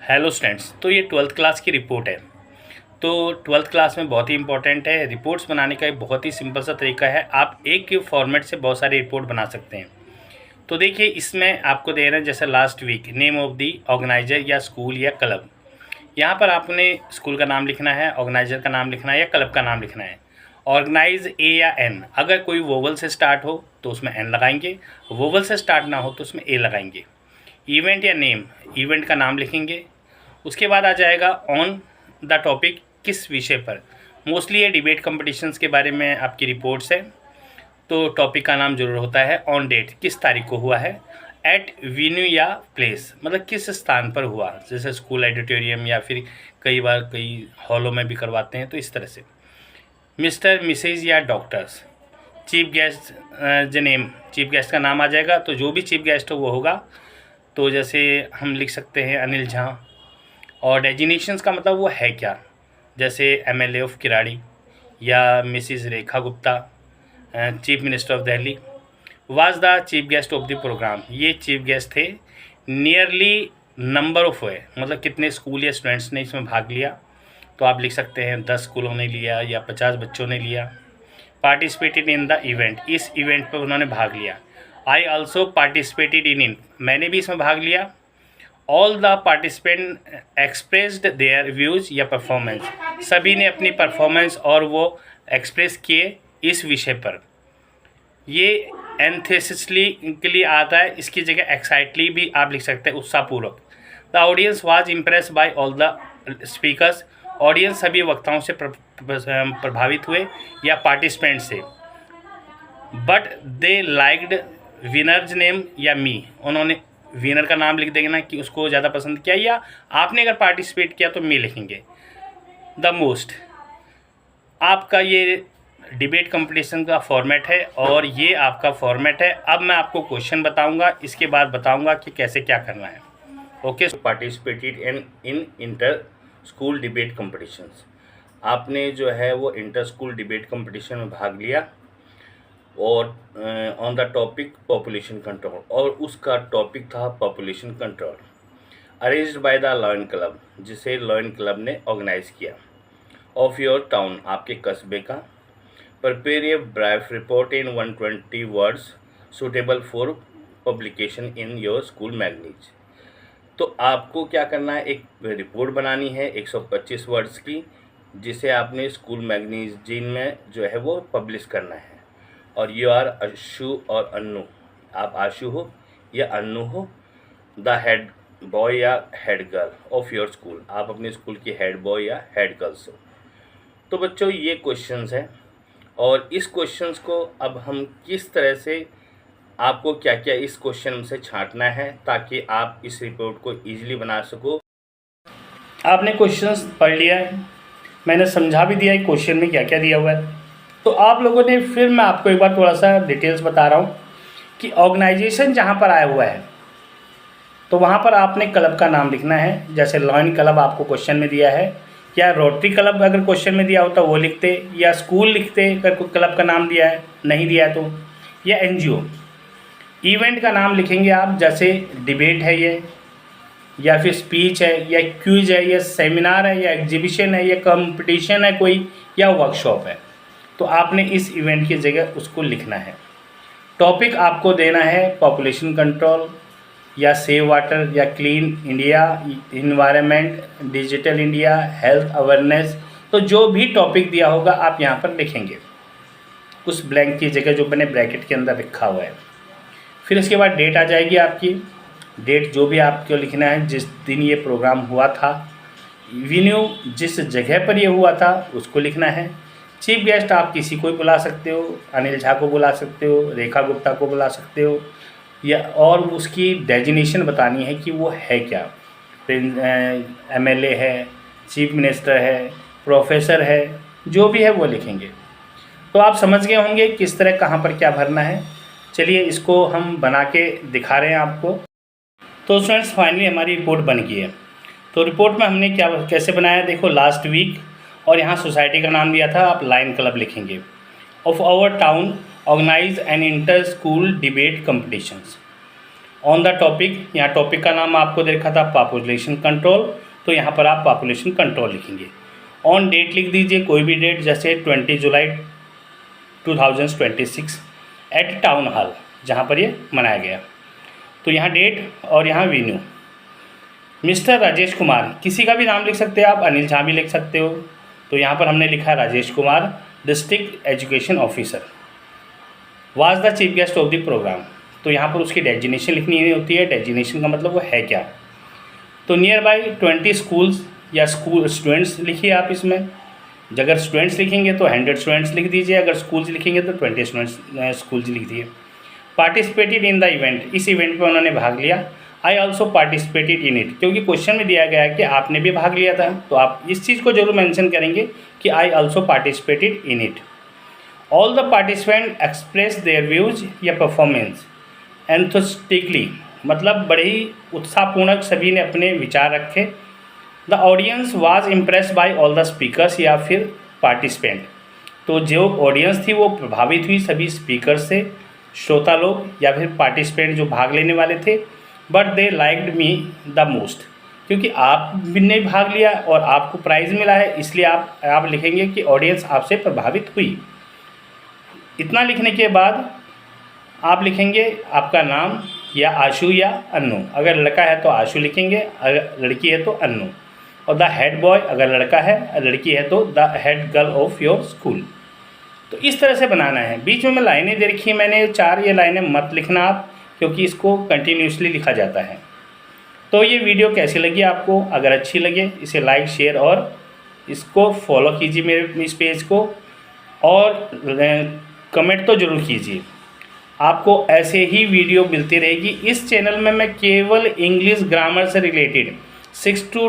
Hello students, तो ये 12th class की रिपोर्ट है। तो 12th क्लास में बहुत ही इंपॉर्टेंट है। रिपोर्ट्स बनाने का एक बहुत ही सिंपल सा तरीका है। आप एक फॉर्मेट से बहुत सारी रिपोर्ट बना सकते हैं। तो देखिए, इसमें आपको दे रहे हैं जैसे last week name of the organiser या स्कूल या क्लब। यहाँ पर आपने स्कूल का नाम लिखना है, ऑर्गेनाइजर का नाम लिखना है या क्लब का नाम लिखना है। ऑर्गेनाइज ए या एन, अगर कोई वोवल से स्टार्ट हो तो उसमें एन लगाएंगे, वोवल से स्टार्ट ना हो तो उसमें ए लगाएंगे। इवेंट या नेम, इवेंट का नाम लिखेंगे। उसके बाद आ जाएगा ऑन द टॉपिक, किस विषय पर। मोस्टली ये डिबेट कंपटीशंस के बारे में आपकी रिपोर्ट्स है, तो टॉपिक का नाम जरूर होता है। ऑन डेट, किस तारीख को हुआ है। एट वेन्यू या प्लेस, मतलब किस स्थान पर हुआ, जैसे स्कूल ऑडिटोरियम या फिर कई बार कई हॉलों में भी करवाते हैं, तो इस तरह से। मिस्टर मिसेज या डॉक्टर्स। चीफ गेस्ट ज नेम, चीफ गेस्ट का नाम आ जाएगा, तो जो भी चीफ गेस्ट हो वो होगा। तो जैसे हम लिख सकते हैं अनिल झा। और डेजिनेशंस का मतलब वो है क्या, जैसे एमएलए ऑफ किराड़ी या Mrs Rekha Gupta, chief minister of Delhi. Was the chief guest of the programme, ये चीफ गेस्ट थे। नियरली नंबर ऑफ हुए, मतलब कितने स्कूल या स्टूडेंट्स ने इसमें भाग लिया, तो आप लिख सकते हैं 10 स्कूलों ने लिया या 50 बच्चों ने लिया। पार्टिसिपेटेड इन द इवेंट, इस इवेंट पर उन्होंने भाग लिया। आई ऑल्सो पार्टिसिपेटेड इन, मैंने भी इसमें भाग लिया। All the participant expressed their views या परफॉर्मेंस, सभी ने अपनी परफॉर्मेंस और वो एक्सप्रेस किए इस विषय पर। ये एंथेसिसली के लिए आता है, इसकी जगह एक्साइटली भी आप लिख सकते हैं, उत्साहपूर्वक। The audience was impress by all the speakers, audience सभी वक्ताओं से प्रभावित हुए या पार्टिसिपेंट से। But they liked winners name या मी, उन्होंने विनर का नाम लिख देंगे ना कि उसको ज़्यादा पसंद किया, या आपने अगर पार्टिसिपेट किया तो मी लिखेंगे। द मोस्ट, आपका ये डिबेट कंपटीशन का फॉर्मेट है और ये आपका फॉर्मेट है। अब मैं आपको क्वेश्चन बताऊंगा, इसके बाद बताऊंगा कि कैसे क्या करना है। Okay, participated in inter school debate competitions, आपने जो है वो इंटर स्कूल डिबेट कंपटीशन में भाग लिया और on the topic population control, और उसका टॉपिक था population control. Arranged by the lion club, जिसे लॉयन क्लब ने ऑर्गेनाइज किया। ऑफ योर टाउन, आपके कस्बे का। Prepare a brief report in 120 words suitable for publication in your school magazine. तो आपको क्या करना है, एक रिपोर्ट बनानी है 125 वर्ड्स की, जिसे आपने स्कूल मैगजीन में जो है वो पब्लिश करना है। और यू आर आशु और अन्नू, आप आशु हो या अन्नू हो। द हेड बॉय या head girl of your school, आप अपने स्कूल की हेड बॉय या हेड गर्ल्स हो। तो बच्चों, ये क्वेश्चंस हैं, और इस क्वेश्चंस को अब हम किस तरह से, आपको क्या क्या इस क्वेश्चन से छांटना है ताकि आप इस रिपोर्ट को ईजिली बना सको। आपने क्वेश्चंस पढ़ लिया है, मैंने समझा भी दिया है क्वेश्चन में क्या क्या दिया हुआ है। तो आप लोगों ने, फिर मैं आपको एक बार थोड़ा सा डिटेल्स बता रहा हूँ कि ऑर्गेनाइजेशन जहाँ पर आया हुआ है तो वहाँ पर आपने क्लब का नाम लिखना है। जैसे लॉयन क्लब आपको क्वेश्चन में दिया है, या रोटरी क्लब अगर क्वेश्चन में दिया होता वो लिखते, या स्कूल लिखते अगर कोई क्लब का नाम दिया है, नहीं दिया है तो, या एनजीओ। इवेंट का नाम लिखेंगे आप, जैसे डिबेट है ये, या फिर स्पीच है, या क्विज है, या सेमिनार है, या एग्जीबिशन है, या कंपटीशन है कोई, या वर्कशॉप है। तो आपने इस इवेंट की जगह उसको लिखना है। टॉपिक आपको देना है पॉपुलेशन कंट्रोल, या सेव वाटर, या clean India, environment, digital India, health awareness. तो जो भी टॉपिक दिया होगा आप यहाँ पर लिखेंगे उस ब्लैंक की जगह जो मैंने ब्रैकेट के अंदर रखा हुआ है। फिर इसके बाद डेट आ जाएगी आपकी, डेट जो भी आपको लिखना है, जिस दिन ये प्रोग्राम हुआ था। वेन्यू, जिस जगह पर ये हुआ था उसको लिखना है। चीफ गेस्ट आप किसी को भी बुला सकते हो, अनिल झा को बुला सकते हो, रेखा गुप्ता को बुला सकते हो, या और उसकी डेजिनेशन बतानी है कि वो है क्या। एमएलए है, चीफ मिनिस्टर है, प्रोफेसर है, जो भी है वो लिखेंगे। तो आप समझ गए होंगे किस तरह कहाँ पर क्या भरना है। चलिए इसको हम बना के दिखा रहे हैं आपको। तो स्टूडेंट्स, फाइनली हमारी रिपोर्ट बन गई है। तो रिपोर्ट में हमने क्या कैसे बनाया, देखो लास्ट वीक, और यहाँ सोसाइटी का नाम दिया था, आप लायन क्लब लिखेंगे। Of our town organise an inter school debate competitions. On the topic, यहाँ टॉपिक का नाम आपको दे रखा था पॉपुलेशन कंट्रोल, तो यहाँ पर आप पॉपुलेशन कंट्रोल लिखेंगे। ऑन डेट लिख दीजिए कोई भी डेट, जैसे 20 जुलाई 2026 एट टाउन हॉल, जहाँ पर ये मनाया गया। तो यहाँ डेट और यहाँ वेन्यू। मिस्टर राजेश कुमार, किसी का भी नाम लिख सकते हैं आप, अनिल झा भी लिख सकते हो। तो यहाँ पर हमने लिखा Rajesh Kumar, district education officer, was the chief guest of the programme. तो यहाँ पर उसकी डेजिग्नेशन लिखनी होती है। डेजिग्नेशन का मतलब वो है क्या। तो नियर बाई 20 स्कूल्स या स्कूल स्टूडेंट्स लिखिए आप इसमें। अगर स्टूडेंट्स लिखेंगे तो 100 स्टूडेंट्स लिख दीजिए, अगर स्कूल्स लिखेंगे तो 20 स्टूडेंट्स स्कूल्स लिख दिए। पार्टिसिपेटेड इन द इवेंट, इस इवेंट में उन्होंने भाग लिया। I also participated in it, क्योंकि क्वेश्चन में दिया गया है कि आपने भी भाग लिया था, तो आप इस चीज़ को जरूर मेंशन करेंगे कि I also participated in it. All the participant express their views या परफॉर्मेंस एंथुस्टिकली, मतलब बड़े ही उत्साहपूर्वक सभी ने अपने विचार रखे। The audience was impress by all the speakers या फिर पार्टिसिपेंट, तो जो ऑडियंस थी वो प्रभावित हुई सभी स्पीकर से, श्रोता लोग या फिर पार्टिसिपेंट जो भाग लेने वाले थे। But they liked me the most, क्योंकि आपने भाग लिया और आपको प्राइज़ मिला है, इसलिए आप लिखेंगे कि ऑडियंस आपसे प्रभावित हुई। इतना लिखने के बाद आप लिखेंगे आपका नाम या आशु या अन्नू। अगर लड़का है तो आशु लिखेंगे, अगर लड़की है तो अन्नू। और द हेड बॉय, अगर लड़का है, लड़की है तो the head girl of your school. तो इस तरह से बनाना है। बीच में लाइनें दे रखी है मैंने 4, ये लाइनें मत लिखना आप, क्योंकि इसको कंटिन्यूसली लिखा जाता है। तो ये वीडियो कैसी लगी आपको, अगर अच्छी लगे इसे लाइक शेयर और इसको फॉलो कीजिए मेरे इस पेज को, और कमेंट तो ज़रूर कीजिए। आपको ऐसे ही वीडियो मिलती रहेगी। इस चैनल में मैं केवल इंग्लिश ग्रामर से रिलेटेड 6 to